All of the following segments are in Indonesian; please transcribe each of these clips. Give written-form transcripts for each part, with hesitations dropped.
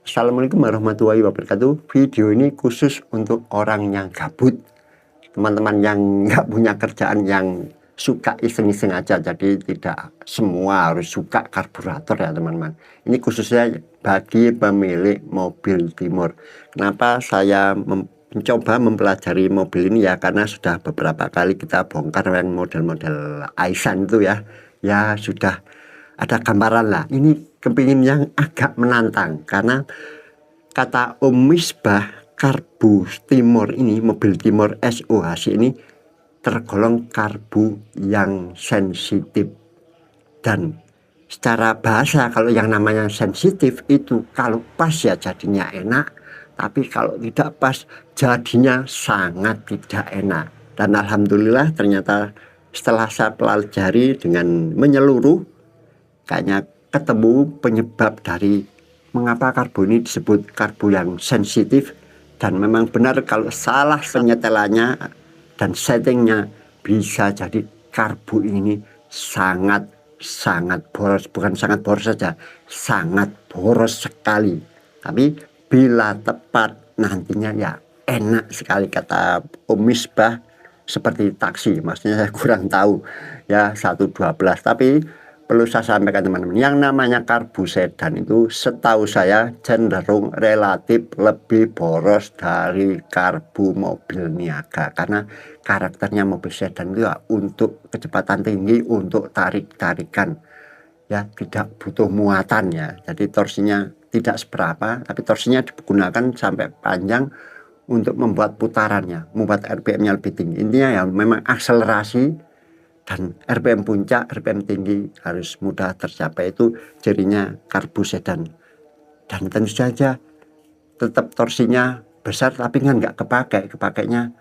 Assalamualaikum warahmatullahi wabarakatuh. Video ini khusus untuk orang yang gabut, teman-teman yang nggak punya kerjaan, yang suka iseng-iseng aja. Jadi tidak semua harus suka karburator ya teman-teman. Ini khususnya bagi pemilik mobil Timor. Kenapa saya mencoba mempelajari mobil ini ya, karena sudah beberapa kali kita bongkar yang model-model Aisan itu ya. Ya sudah ada gambaran lah. Ini kepingin yang agak menantang, karena kata Om Misbah, karbu Timor ini, mobil Timor SOHC ini tergolong karbu yang sensitif. Dan secara bahasa, kalau yang namanya sensitif itu kalau pas ya jadinya enak, tapi kalau tidak pas jadinya sangat tidak enak. Dan alhamdulillah ternyata setelah saya pelajari dengan menyeluruh, kayaknya ketemu penyebab dari mengapa karbu ini disebut karbu yang sensitif. Dan memang benar kalau salah penyetelannya dan settingnya bisa jadi karbu ini sangat boros. Bukan sangat boros saja, sangat boros sekali. Tapi bila tepat nantinya ya enak sekali, kata Om Misbah. Seperti taksi, maksudnya saya kurang tahu ya 112. Tapi perlu saya sampaikan teman-teman, yang namanya karbu sedan itu setahu saya cenderung relatif lebih boros dari karbu mobil niaga, karena karakternya mobil sedan itu ya untuk kecepatan tinggi, untuk tarik-tarikan ya, tidak butuh muatan ya. Jadi torsinya tidak seberapa, tapi torsinya digunakan sampai panjang untuk membuat putarannya, membuat RPM-nya lebih tinggi. Intinya ya memang akselerasi dan RPM puncak, RPM tinggi harus mudah tercapai, itu cirinya karbu sedan. Dan tentu saja tetap torsinya besar, tapi kan nggak kepakainya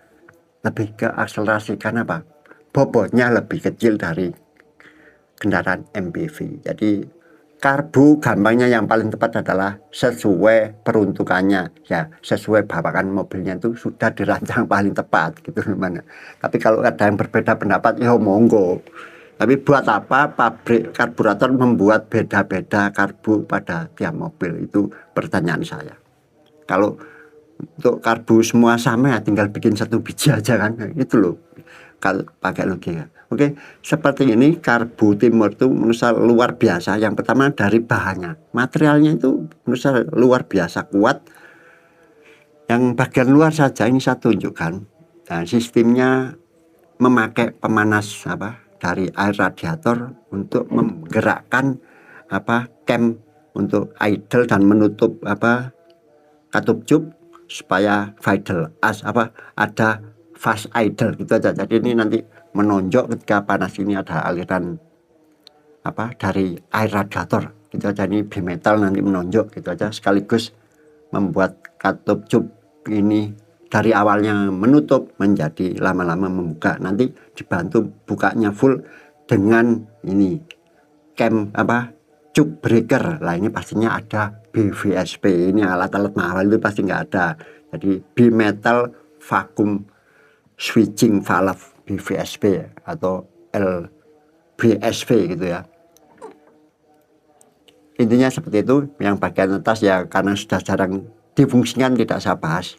lebih ke akselerasi. Karena apa? Bobotnya lebih kecil dari kendaraan MPV. Jadi karbu gampangnya yang paling tepat adalah sesuai peruntukannya ya, sesuai bawakan mobilnya itu sudah dirancang paling tepat gitu teman. Tapi kalau ada yang berbeda pendapat ya monggo. Tapi buat apa pabrik karburator membuat beda-beda karbu pada tiap mobil, itu pertanyaan saya. Kalau untuk karbu semua sama ya tinggal bikin satu biji aja kan, itu loh kalau pakai logika. Oke, seperti ini karbu Timor itu menurut saya luar biasa. Yang pertama dari bahannya, materialnya itu menurut saya luar biasa kuat. Yang bagian luar saja ini saya tunjukkan. Nah, sistemnya memakai pemanas dari air radiator untuk menggerakkan cam untuk idle dan menutup katup cup supaya idle ada fast idle gitu aja. Jadi ini nanti menonjok ketika panas, ini ada aliran dari air radiator gitu aja. Ini bimetal nanti menonjok gitu aja, sekaligus membuat katup cup ini dari awalnya menutup menjadi lama-lama membuka. Nanti dibantu bukanya full dengan ini cam cup breaker lah. Ini pastinya ada BVSP, ini alat-alat mahal itu pasti nggak ada. Jadi bimetal vacuum switching valve, BVSP atau LBSP gitu ya. Intinya seperti itu. Yang bagian atas ya karena sudah jarang difungsikan tidak saya bahas.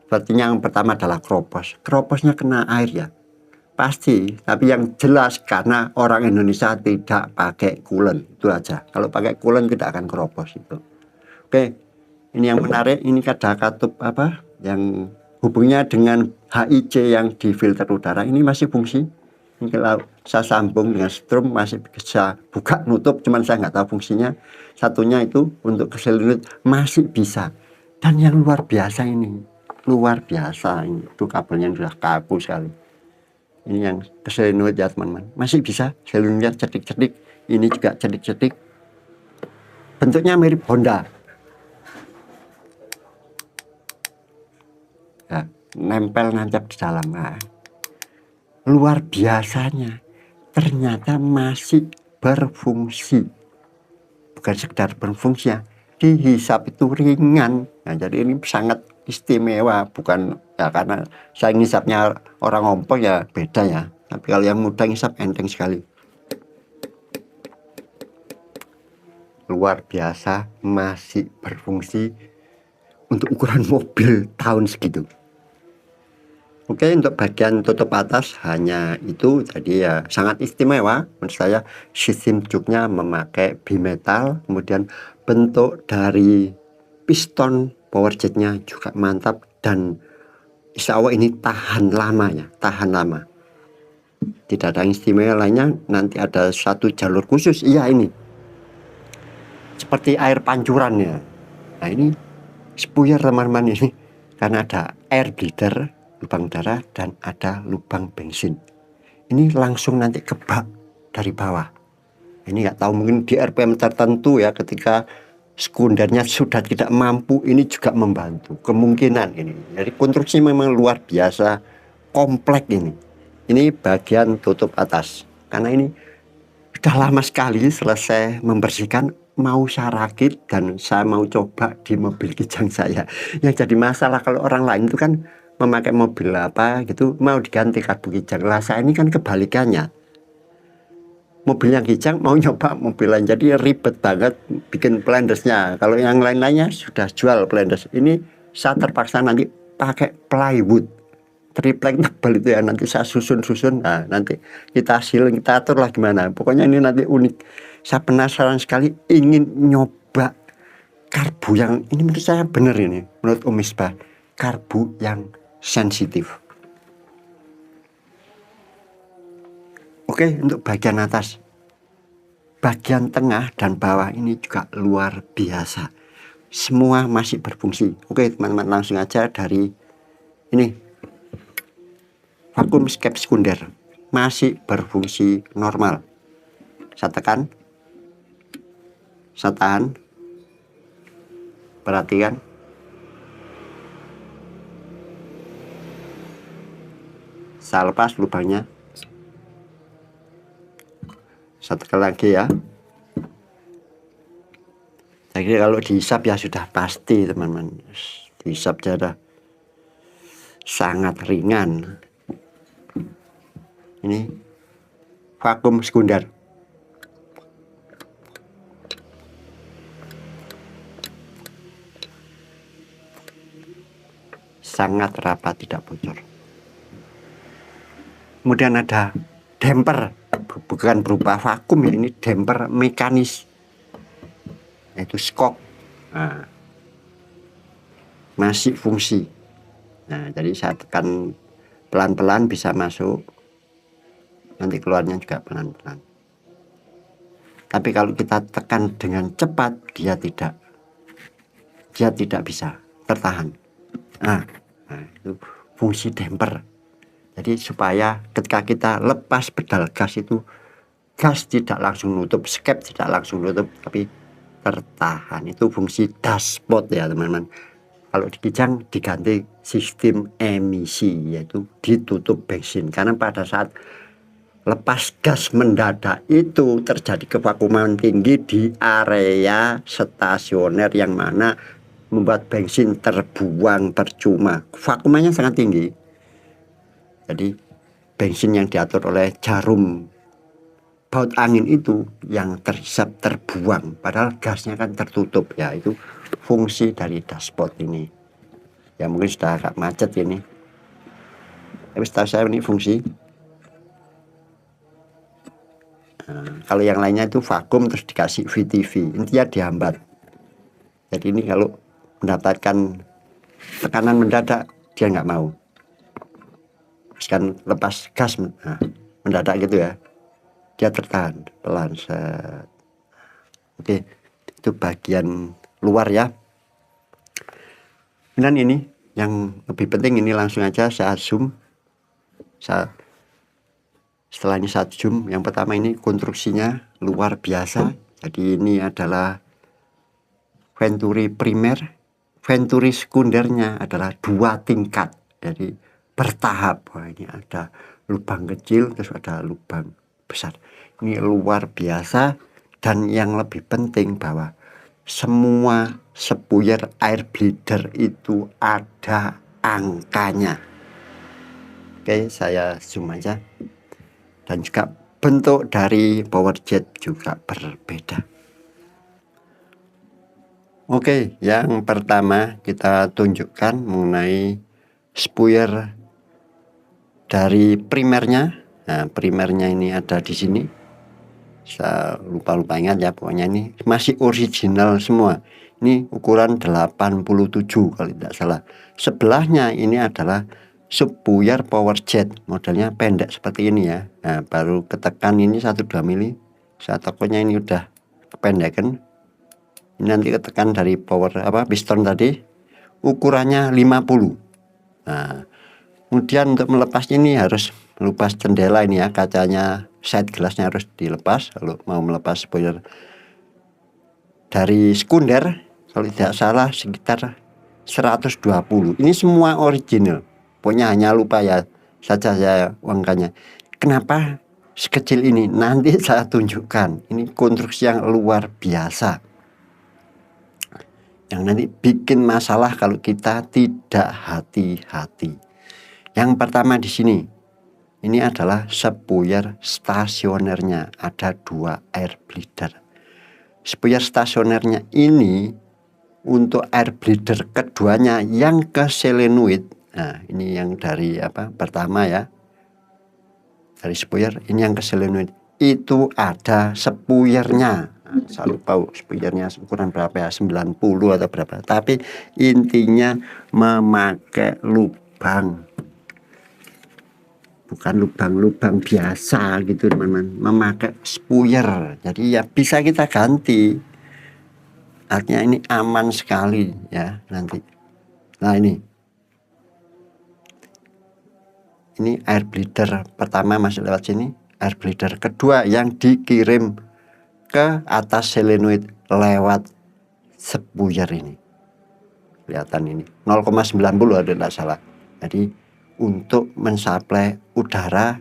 Sepertinya yang pertama adalah keropos. Keroposnya kena air ya pasti, tapi yang jelas karena orang Indonesia tidak pakai coolant, itu aja. Kalau pakai coolant tidak akan keropos itu. Oke, ini yang menarik, ini ada katup yang hubungnya dengan HIC yang di filter udara, ini masih fungsi. Ini kalau saya sambung dengan strum masih bisa buka nutup, cuman saya nggak tahu fungsinya. Satunya itu untuk keselinut masih bisa. Dan yang luar biasa ini, luar biasa ini, itu kabelnya sudah kaku sekali. Ini yang keselinut ya teman-teman, masih bisa selinutnya cedik-cedik. Ini juga cedik-cedik, bentuknya mirip Honda ya, nempel nancap di dalam. Nah, luar biasanya ternyata masih berfungsi, bukan sekedar berfungsi ya, dihisap itu ringan. Nah, jadi ini sangat istimewa, bukan ya karena saya ngisapnya orang ompong ya beda ya, tapi kalau yang muda ngisap enteng sekali. luar biasa, masih berfungsi untuk ukuran mobil tahun segitu. Oke, untuk bagian tutup atas hanya itu, jadi ya sangat istimewa menurut saya. Sistem juknya memakai bimetal, kemudian bentuk dari piston power jetnya juga mantap, dan insya Allah ini tahan lama ya, tahan lama. Tidak ada yang istimewa lainnya. Nanti ada satu jalur khusus, iya ini seperti air pancuran ya. Nah ini spuyer teman-teman, ini karena ada air glider, lubang udara, dan ada lubang bensin. Ini langsung nanti ke bak dari bawah. Ini nggak tahu, mungkin di RPM tertentu ya, ketika sekundernya sudah tidak mampu, ini juga membantu kemungkinan ini. Jadi konstruksi memang luar biasa kompleks ini. Ini bagian tutup atas, karena ini sudah lama sekali selesai membersihkan, mau saya rakit dan saya mau coba di mobil Kijang saya. Yang jadi masalah kalau orang lain itu kan memakai mobil apa gitu mau diganti karbu Kijang, lah saya ini kan kebalikannya, mobil yang Kijang mau nyoba mobil lain, jadi ribet banget bikin plendersnya. Kalau yang lain-lainnya sudah jual plenders, ini saya terpaksa nanti pakai plywood triplek tebal itu ya, nanti saya susun-susun. Nah nanti kita atur lah gimana, pokoknya ini nanti unik. Saya penasaran sekali, ingin nyoba karbu yang ini, menurut saya bener ini, menurut Om Misbah, karbu yang sensitif. Oke, untuk bagian atas, bagian tengah dan bawah ini juga luar biasa, semua masih berfungsi. Oke teman-teman, langsung aja dari ini, vakum escape sekunder masih berfungsi normal. Saya tekan, saya tahan, perhatikan. Saya lepas lubangnya, saya tekan lagi ya. Jadi kalau dihisap ya sudah pasti teman-teman, dihisap sudah sangat ringan. Ini vakum sekunder, sangat rapat, tidak bocor. Kemudian ada damper, bukan berupa vakum ya, ini damper mekanis, yaitu skok. Nah, masih fungsi. Nah jadi saya tekan pelan-pelan bisa masuk, nanti keluarnya juga pelan-pelan. Tapi kalau kita tekan dengan cepat, dia tidak bisa tertahan. Nah itu fungsi damper. Jadi supaya ketika kita lepas pedal gas itu, gas tidak langsung nutup, skep tidak langsung nutup, tapi tertahan. Itu fungsi dashboard ya teman-teman. Kalau di Kijang diganti sistem emisi, yaitu ditutup bensin, karena pada saat lepas gas mendadak itu terjadi kevakuman tinggi di area stasioner, yang mana membuat bensin terbuang percuma. Vakumannya sangat tinggi, jadi bensin yang diatur oleh jarum baut angin itu yang terhisap terbuang, padahal gasnya kan tertutup ya. Itu fungsi dari dashboard ini ya, mungkin sudah agak macet ini, tapi setahu saya ini fungsi. Nah, kalau yang lainnya itu vakum terus dikasih VTV, intinya dihambat. Jadi ini kalau mendapatkan tekanan mendadak dia nggak mau, kan lepas gas mendadak gitu ya, dia tertahan pelan set. Oke, itu bagian luar ya. Dan ini yang lebih penting, ini langsung aja saya zoom. Setelah ini saya zoom, yang pertama ini konstruksinya luar biasa. Jadi ini adalah venturi primer, venturi sekundernya adalah 2 tingkat, jadi bertahap. Wah, ini ada lubang kecil terus ada lubang besar. Ini luar biasa, dan yang lebih penting bahwa semua spuyer air bleeder itu ada angkanya. Oke, saya zoom aja. Dan juga bentuk dari power jet juga berbeda. Oke, yang pertama kita tunjukkan mengenai spuyer dari primernya. Nah, primernya ini ada di sini. Saya lupa ingat ya, pokoknya ini masih original semua. Ini ukuran 87 kalau tidak salah. Sebelahnya ini adalah spuyer power jet, modelnya pendek seperti ini ya. Nah, baru ketekan ini 1-2 mili. Saya takutnya ini udah kependekan. Ini nanti ketekan dari power piston tadi, ukurannya 50. Nah, kemudian untuk melepas ini harus melepas jendela ini ya, kacanya side glassnya harus dilepas kalau mau melepas spoiler dari sekunder. Kalau tidak salah sekitar 120. Ini semua original, pokoknya hanya lupa ya saja saya angkanya. Kenapa sekecil ini? Nanti saya tunjukkan. Ini konstruksi yang luar biasa, yang nanti bikin masalah kalau kita tidak hati-hati. Yang pertama di sini, ini adalah spuyer stasionernya, ada 2 air bleeder. Spuyer stasionernya ini untuk air bleeder keduanya yang ke solenoid. Nah, ini yang dari pertama ya, dari spuyer ini yang ke solenoid itu ada spuyernya. Saya lupa spuyernya ukuran berapa ya, 90 atau berapa, tapi intinya memakai lubang, bukan lubang-lubang biasa gitu teman-teman, memakai spuyer. Jadi ya bisa kita ganti, artinya ini aman sekali ya nanti. Nah, ini air bleeder pertama masih lewat sini, air bleeder kedua yang dikirim ke atas solenoid lewat spuyer ini. Kelihatan ini 0,90 ada tidak salah. Jadi untuk mensuplai udara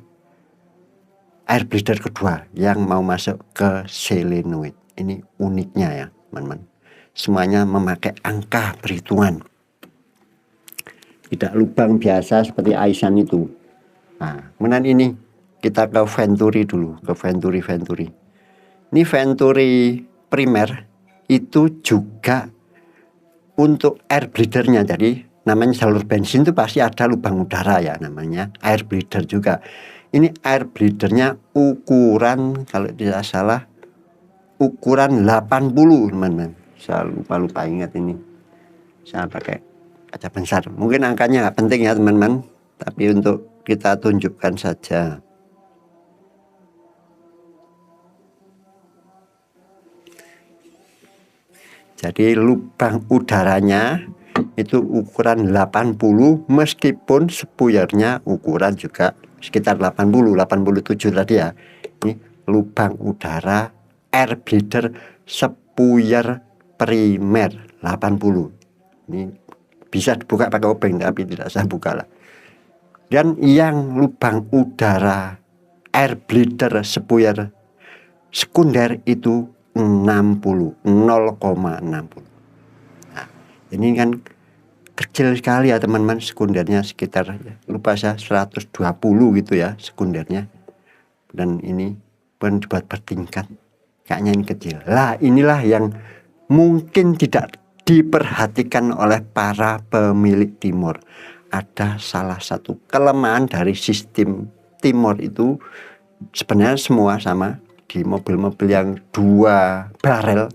air bleeder kedua yang mau masuk ke solenoid. Ini uniknya ya teman-teman, semuanya memakai angka perhitungan, tidak lubang biasa seperti Aisan itu. Nah, kemudian ini kita ke Venturi dulu, ke Venturi. Ini Venturi primer itu juga untuk air bleedernya. Jadi namanya jalur bensin itu pasti ada lubang udara ya, namanya air bleeder juga. Ini air bleedernya ukuran kalau tidak salah ukuran 80 teman-teman. Saya lupa ingat ini. Saya pakai kaca besar. Mungkin angkanya nggak penting ya teman-teman, tapi untuk kita tunjukkan saja. Jadi lubang udaranya itu ukuran 80, meskipun spuyernya ukuran juga sekitar 80, 87 tadi ya. Ini lubang udara air bleeder spuyer primer 80. Ini bisa dibuka pakai obeng, tapi tidak saya buka lah. Dan yang lubang udara air bleeder spuyer sekunder itu 60, 0,60. Nah, ini kan kecil sekali ya teman-teman, sekundernya sekitar lupa saya 120 gitu ya sekundernya. Dan ini pun dibuat bertingkat, kayaknya ini kecil. Lah, inilah yang mungkin tidak diperhatikan oleh para pemilik Timor. Ada salah satu kelemahan dari sistem Timor itu, sebenarnya semua sama di mobil-mobil yang 2 barel,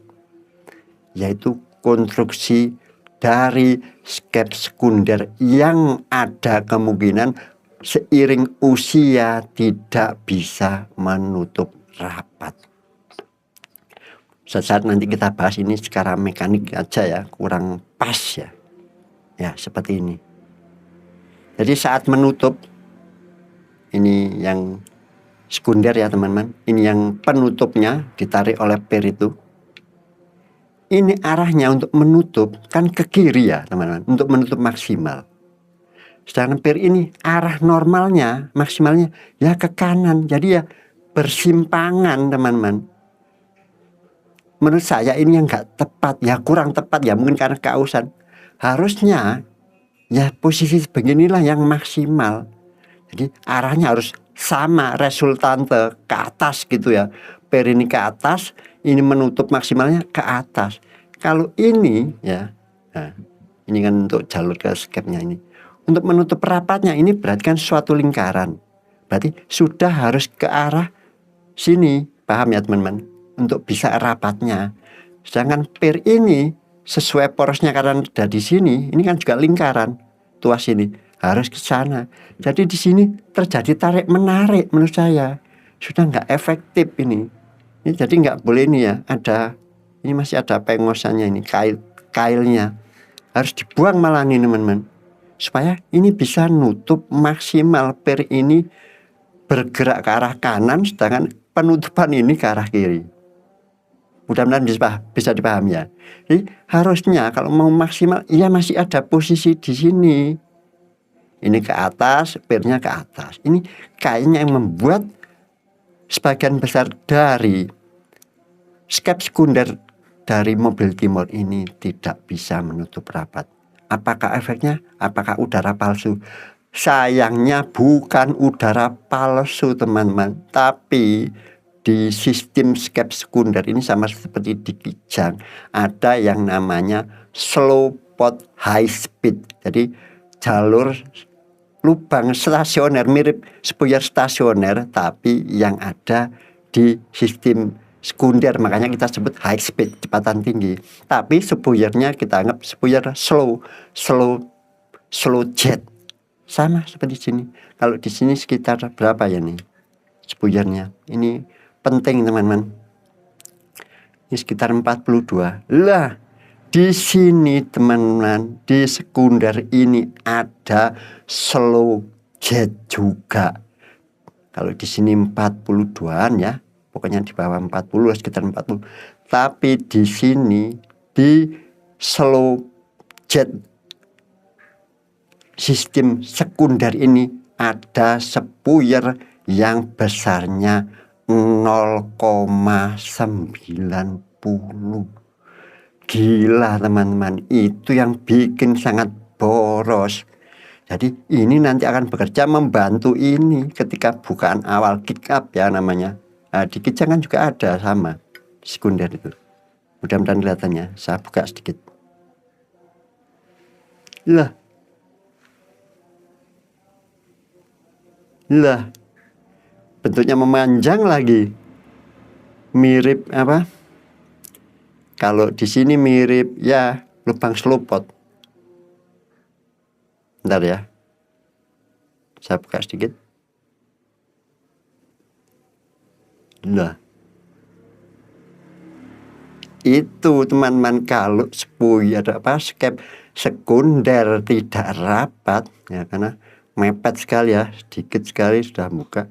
yaitu konstruksi dari skep sekunder yang ada kemungkinan seiring usia tidak bisa menutup rapat. Saat nanti kita bahas ini secara mekanik aja ya, kurang pas ya. Ya, seperti ini. Jadi saat menutup, ini yang sekunder ya teman-teman, ini yang penutupnya ditarik oleh per itu. Ini arahnya untuk menutup kan ke kiri ya teman-teman, untuk menutup maksimal. Sedangkan per ini arah normalnya, maksimalnya ya ke kanan. Jadi ya bersimpangan teman-teman. Menurut saya ini yang nggak tepat, ya kurang tepat ya, mungkin karena keausan. Harusnya ya posisi beginilah yang maksimal. Jadi arahnya harus sama, resultante ke atas gitu ya. Per ini ke atas, ini menutup maksimalnya ke atas. Kalau ini ya, nah, ini kan untuk jalur ke skepnya ini. Untuk menutup rapatnya ini berarti kan suatu lingkaran. Berarti sudah harus ke arah sini, paham ya teman-teman? Untuk bisa rapatnya. Sedangkan pir ini sesuai porosnya karena ada di sini, ini kan juga lingkaran. Tuas ini harus ke sana. Jadi di sini terjadi tarik menarik menurut saya. Sudah nggak efektif ini. Ini jadi nggak boleh ini ya. Ini masih ada pengosannya ini, kailnya. Harus dibuang malah ini teman-teman. Supaya ini bisa nutup maksimal pir ini bergerak ke arah kanan, sedangkan penutupan ini ke arah kiri. Mudah-mudahan bisa dipahami ya. Jadi harusnya kalau mau maksimal, ya masih ada posisi di sini. Ini ke atas, pirnya ke atas. Ini kayaknya yang membuat sebagian besar dari skep sekunder dari mobil timur ini tidak bisa menutup rapat. Apakah efeknya? Apakah udara palsu? Sayangnya bukan udara palsu teman-teman, tapi di sistem skep sekunder ini sama seperti di Kijang, ada yang namanya slow pot high speed. Jadi jalur lubang stasioner mirip spuyer stasioner, tapi yang ada di sistem sekunder, makanya kita sebut high speed, kecepatan tinggi. Tapi spuyernya kita anggap spuyer slow jet. Sama seperti sini. Kalau di sini sekitar berapa ya nih spuyernya? Ini penting teman-teman. Ini sekitar 42. Lah, di sini teman-teman, di sekunder ini ada slow jet juga. Kalau di sini 42-an ya, pokoknya di bawah 40, sekitar 40. Tapi di sini di slow jet sistem sekunder ini ada spuyer yang besarnya 0,90. Gila teman-teman, itu yang bikin sangat boros. Jadi ini nanti akan bekerja membantu ini ketika bukaan awal kick up ya namanya. Nah, di Kijang kan juga ada sama sekunder itu. Mudah-mudahan kelihatannya. Saya buka sedikit. Lah, bentuknya memanjang lagi. Mirip apa? Kalau di sini mirip ya lubang slopot. Bentar ya. Saya buka sedikit. Nah, itu teman-teman kalau spuyer skep sekunder tidak rapat ya, karena mepet sekali ya, sedikit sekali sudah buka,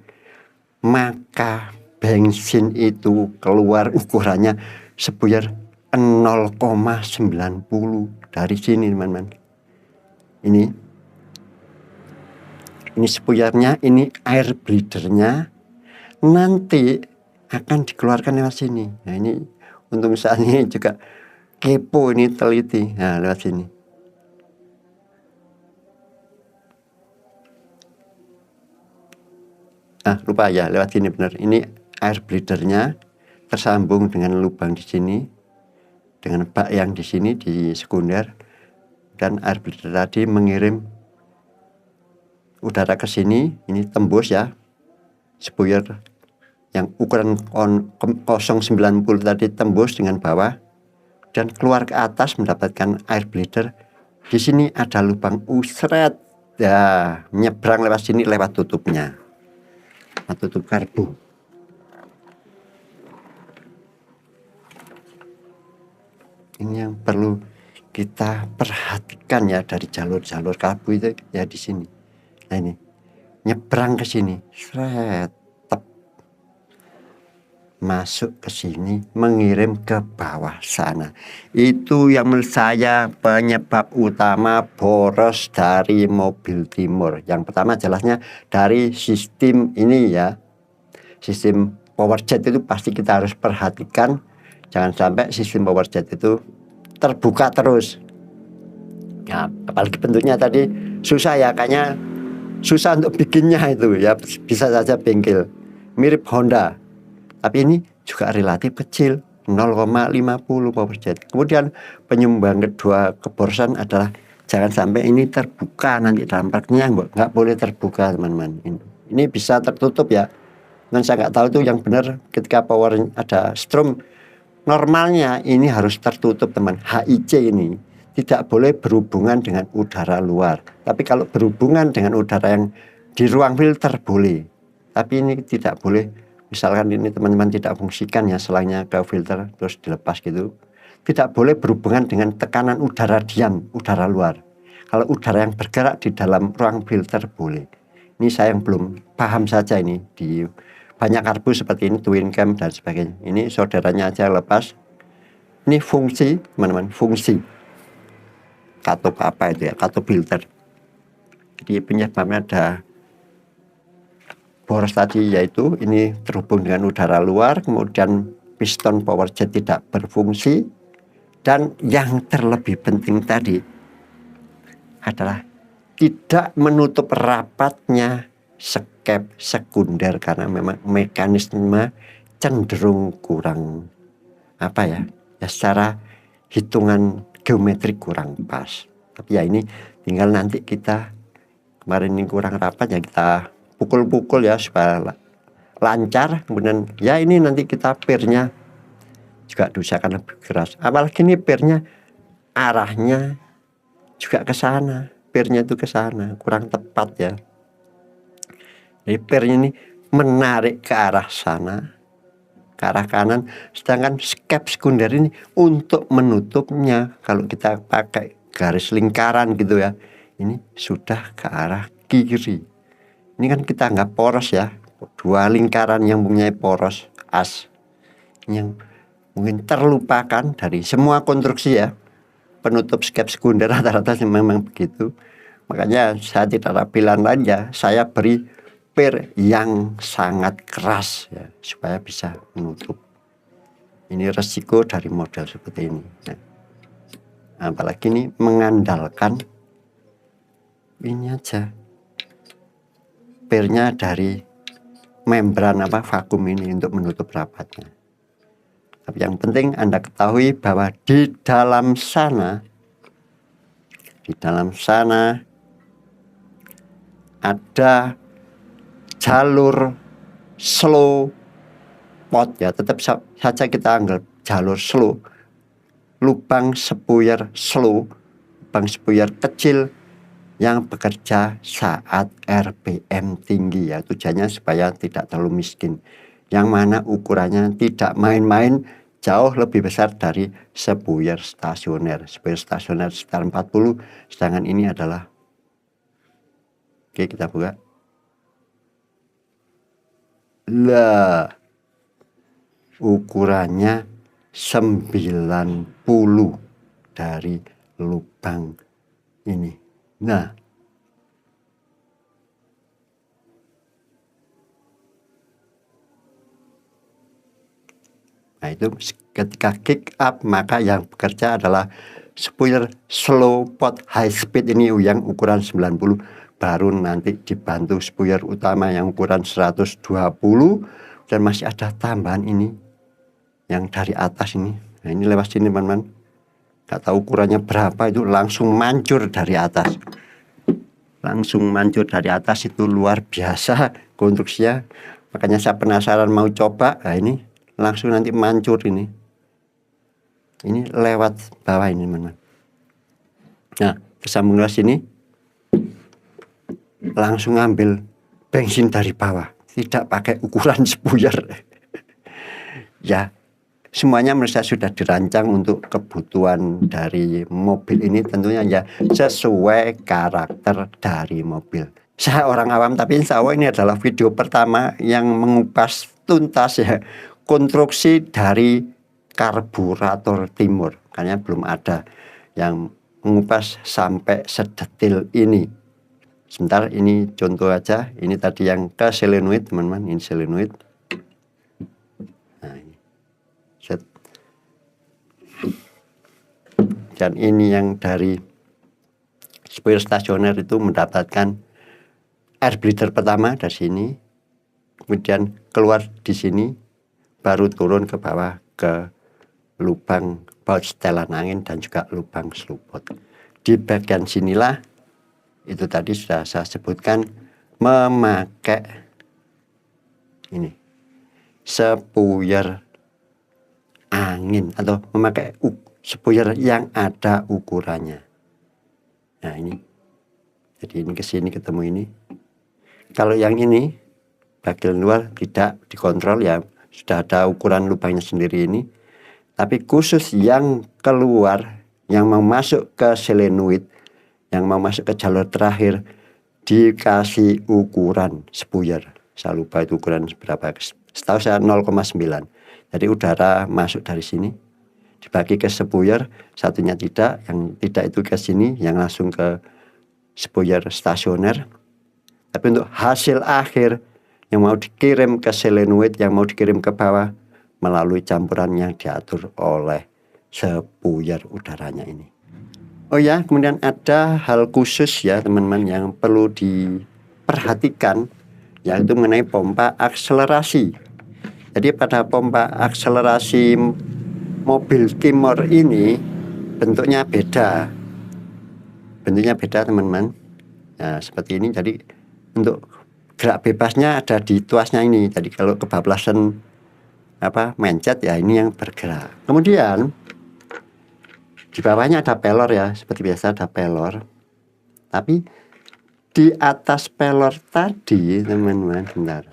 maka bensin itu keluar ukurannya spuyer 0,90 dari sini teman-teman. Ini spuyernya, ini air bleedernya nanti akan dikeluarkan lewat sini. Nah ini untuk misalnya juga kepo ini teliti, nah lewat sini. Lupa ya, lewat sini benar. Ini air bleedernya tersambung dengan lubang di sini, dengan bak yang di sini di sekunder, dan air bleeder tadi mengirim udara ke sini. Ini tembus ya, spuyer yang ukuran 0,90 tadi tembus dengan bawah dan keluar ke atas mendapatkan air bleeder. Di sini ada lubang usret ya, nyebrang lewat sini lewat tutupnya, tutup karbu. Ini yang perlu kita perhatikan ya dari jalur-jalur karbu itu ya di sini. Nah ini nyebrang ke sini, seret, masuk ke sini, mengirim ke bawah sana. Itu yang menurut saya penyebab utama boros dari mobil timur. Yang pertama jelasnya dari sistem ini ya, sistem power jet itu pasti kita harus perhatikan. Jangan sampai sistem power jet itu terbuka terus. Ya, apalagi bentuknya tadi susah ya, kayaknya susah untuk bikinnya itu ya, bisa saja bengkel. Mirip Honda. Tapi ini juga relatif kecil, 0,50 power jet. Kemudian penyumbang kedua keborosan adalah jangan sampai ini terbuka nanti dampaknya nggak boleh terbuka teman-teman. Ini bisa tertutup ya. Dan saya nggak tahu tuh yang benar ketika power ada strom normalnya ini harus tertutup teman. HIC ini tidak boleh berhubungan dengan udara luar. Tapi kalau berhubungan dengan udara yang di ruang filter boleh. Tapi ini tidak boleh. Misalkan ini teman-teman tidak fungsikan ya selangnya ke filter terus dilepas gitu. Tidak boleh berhubungan dengan tekanan udara diam, udara luar. Kalau udara yang bergerak di dalam ruang filter boleh. Ini saya yang belum paham saja ini di banyak karbus seperti ini, twin cam dan sebagainya. Ini saudaranya aja lepas. Ini fungsi teman-teman, fungsi katup apa itu ya, katup filter. Jadi penyebabnya ada boros tadi, yaitu ini terhubung dengan udara luar, kemudian piston power jet tidak berfungsi, dan yang terlebih penting tadi adalah tidak menutup rapatnya skep sekunder karena memang mekanisme cenderung kurang apa ya, secara hitungan geometrik kurang pas. Tapi ya ini tinggal nanti kita, kemarin ini kurang rapat ya kita pukul-pukul ya supaya lancar. Kemudian ya ini nanti kita pirnya juga diusahakan lebih keras. Apalagi ini pirnya arahnya juga ke sana, pirnya itu ke sana kurang tepat ya. Jadi pirnya ini menarik ke arah sana, ke arah kanan, sedangkan skep sekunder ini untuk menutupnya kalau kita pakai garis lingkaran gitu ya, ini sudah ke arah kiri. Ini kan kita anggap poros ya, dua lingkaran yang mempunyai poros as yang mungkin terlupakan dari semua konstruksi ya. Penutup skep sekunder rata-rata memang begitu. Makanya saya tidak ada pilihan lain ya, saya beri pir yang sangat keras ya, supaya bisa menutup. Ini resiko dari model seperti ini ya. Apalagi ini mengandalkan ini aja, pirnya dari membran vakum ini untuk menutup rapatnya. Tapi yang penting Anda ketahui bahwa di dalam sana ada jalur slow pot ya, tetap saja kita anggap jalur slow, lubang spuyer slow, lubang spuyer kecil yang bekerja saat RPM tinggi ya, tujuannya supaya tidak terlalu miskin, yang mana ukurannya tidak main-main, jauh lebih besar dari spuyer stasioner. Spuyer stasioner sekitar 40, sedangkan ini adalah, oke kita buka lah, ukurannya 90 dari lubang ini. Nah, itu ketika kick up maka yang bekerja adalah spuyer slow pot high speed ini yang ukuran 90, baru nanti dibantu spuyer utama yang ukuran 120, dan masih ada tambahan ini yang dari atas ini. Nah ini lewat sini teman-teman, nggak tahu ukurannya berapa, itu langsung mancur dari atas. Langsung mancur dari atas, itu luar biasa konstruksinya. Makanya saya penasaran mau coba. Nah ini langsung nanti mancur ini lewat bawah ini teman-teman. Nah tersambung ke sini, langsung ambil bensin dari bawah, tidak pakai ukuran spuyer. Ya semuanya menurut saya sudah dirancang untuk kebutuhan dari mobil ini, tentunya ya sesuai karakter dari mobil. Saya orang awam, tapi insya Allah ini adalah video pertama yang mengupas tuntas ya konstruksi dari karburator timur, karena belum ada yang mengupas sampai sedetil ini. Sebentar, ini contoh aja. Ini tadi yang ke solenoid teman-teman, ini solenoid. Nah, ini. Set. Dan ini yang dari spuyer stasioner itu mendapatkan air bleeder pertama dari sini, kemudian keluar di sini, baru turun ke bawah ke lubang baut setelan angin dan juga lubang seluput. Di bagian sinilah itu tadi sudah saya sebutkan memakai ini spuyer angin atau memakai spuyer yang ada ukurannya. Nah ini, jadi ini ke sini ketemu ini. Kalau yang ini bagian luar tidak dikontrol ya, sudah ada ukuran lubangnya sendiri ini. Tapi khusus yang keluar, yang mau masuk ke selenoid, yang mau masuk ke jalur terakhir, dikasih ukuran spuyer. Saya lupa itu ukuran berapa, setahu saya 0,9. Jadi udara masuk dari sini, dibagi ke spuyer, satunya tidak, yang tidak itu ke sini, yang langsung ke spuyer stasioner. Tapi untuk hasil akhir yang mau dikirim ke selenoid, yang mau dikirim ke bawah, melalui campuran yang diatur oleh spuyer udaranya ini. Oh ya, kemudian ada hal khusus ya teman-teman yang perlu diperhatikan, yaitu mengenai pompa akselerasi. Jadi pada pompa akselerasi mobil Kimor ini bentuknya beda. Bentuknya beda teman-teman. Nah, seperti ini. Jadi untuk gerak bebasnya ada di tuasnya ini. Jadi kalau kebablasan mencet ya ini yang bergerak. Kemudian di bawahnya ada pelor ya, seperti biasa ada pelor. Tapi di atas pelor tadi teman-teman, bentar,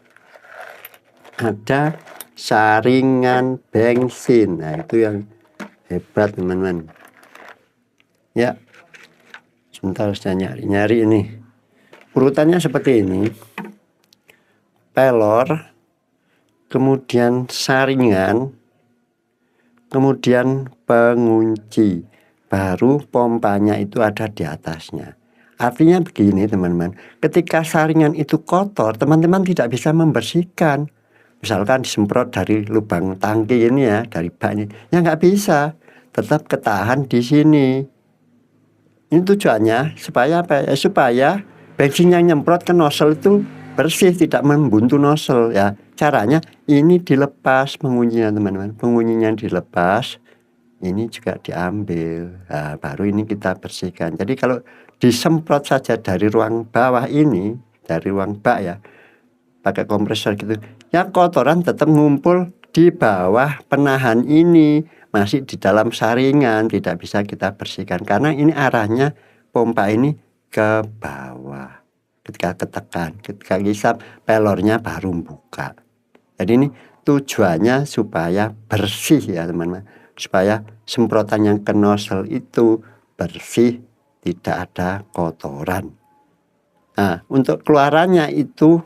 ada saringan bensin. Nah itu yang hebat teman-teman. Ya, sebentar saya nyari ini. Urutannya seperti ini. Pelor, kemudian saringan, kemudian pengunci, baru pompanya itu ada di atasnya. Artinya begini teman-teman, ketika saringan itu kotor, teman-teman tidak bisa membersihkan. Misalkan disemprot dari lubang tangki ini ya, dari bak ini, ya nggak bisa, tetap ketahan di sini. Ini tujuannya supaya apa ya? Supaya bensin yang nyemprot ke nozzle itu bersih, tidak membuntu nozzle ya. Caranya ini dilepas penguncinya teman-teman, pengunyinya dilepas, ini juga diambil. Nah, baru ini kita bersihkan. Jadi kalau disemprot saja dari ruang bawah ini, dari ruang bak ya, pakai kompresor gitu, ya kotoran tetap ngumpul di bawah penahan ini, masih di dalam saringan, tidak bisa kita bersihkan karena ini arahnya pompa ini ke bawah. Ketika ketekan, ketika ngisap, pelornya baru buka. Jadi ini tujuannya supaya bersih ya teman-teman, supaya semprotan yang ke nozzle itu bersih, tidak ada kotoran. Nah untuk keluarannya itu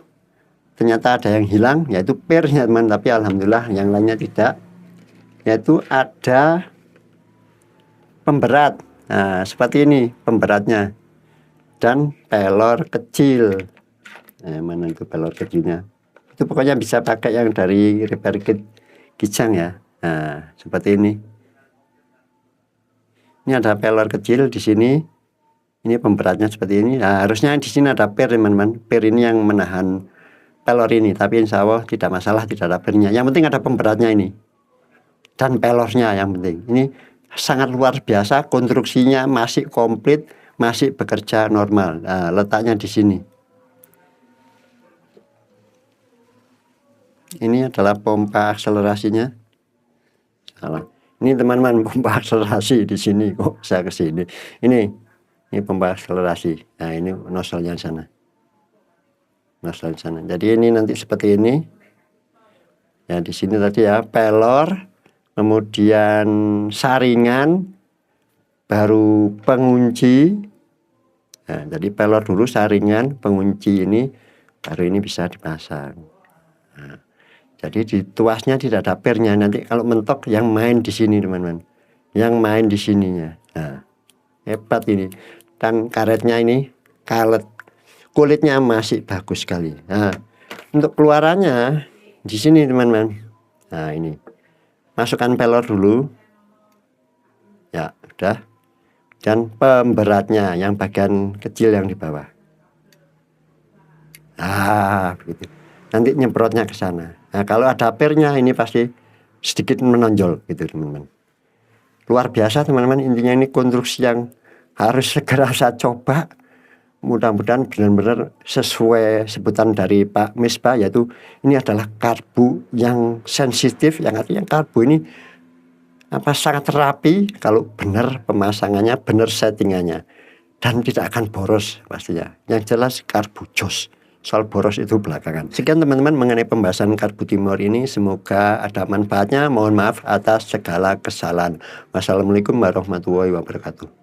ternyata ada yang hilang, yaitu pernya teman, tapi alhamdulillah yang lainnya tidak, yaitu ada pemberat. Nah seperti ini pemberatnya, dan pelor kecil. Mana itu pelor kecilnya, itu pokoknya bisa pakai yang dari repair kit Kijang ya. Nah seperti ini. Ini ada pelor kecil di sini. Ini pemberatnya seperti ini. Nah, harusnya di sini ada per teman-teman. Per ini yang menahan pelor ini, tapi insya Allah tidak masalah, tidak ada pernya. Yang penting ada pemberatnya ini dan pelornya yang penting. Ini sangat luar biasa, konstruksinya masih komplit, masih bekerja normal. Nah, letaknya di sini. Ini adalah pompa akselerasinya. Salah. Ini teman-teman pompa akselerasi di sini, kok saya ke sini. Ini pompa akselerasi. Nah ini nozzle-nya di sana. Nozzle di sana. Jadi ini nanti seperti ini. Ya di sini tadi ya pelor, kemudian saringan, baru pengunci. Nah, jadi pelor dulu, saringan, pengunci ini, baru ini bisa dipasang. Nah, jadi di tuasnya tidak ada pernya. Nanti kalau mentok yang main di sini teman-teman, yang main di sininya. Nah, hebat ini. Dan karetnya ini karet, kulitnya masih bagus sekali. Nah, untuk keluarannya di sini teman-teman. Nah ini, masukkan pelor dulu. Ya udah. Dan pemberatnya yang bagian kecil yang di bawah. Ah begitu. Nanti nyemprotnya ke sana. Nah kalau ada pernya ini pasti sedikit menonjol gitu teman-teman. luar biasa teman-teman. Intinya ini konstruksi yang harus segera saya coba. Mudah-mudahan benar-benar sesuai sebutan dari Pak Misbah, yaitu ini adalah karbu yang sensitif, yang artinya karbu ini sangat rapi kalau benar pemasangannya, benar settingannya, dan tidak akan boros pastinya. Yang jelas karbu jos. Soal boros itu belakangan. Sekian teman-teman mengenai pembahasan karbu timur ini, semoga ada manfaatnya. Mohon maaf atas segala kesalahan. Wassalamualaikum warahmatullahi wabarakatuh.